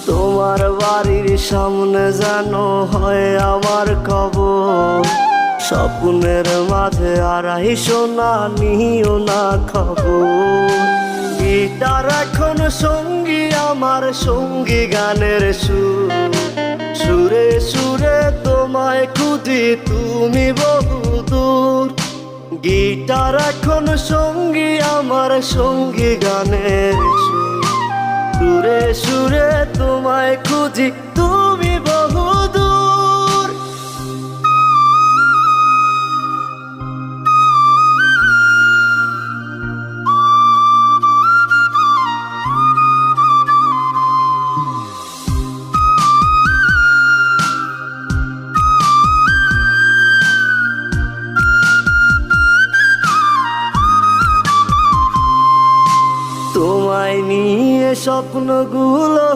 তোমার বাড়ির সামনে যেন হয় আমার কবর, স্বপ্নের মাঝে আড়াইশো না নিও না খবর। গিটার এখন সঙ্গী আমার, সঙ্গী গানের সুর, সুরে সুরে তোমায় খুঁজি তুমি বহুদূর। গিটার এখন সঙ্গী আমার, সঙ্গী গানের সুর, সুরে সুরে তোমায় খুঁজি তুমি বহুদূর। তোমায় নিয়ে স্বপ্নগুলো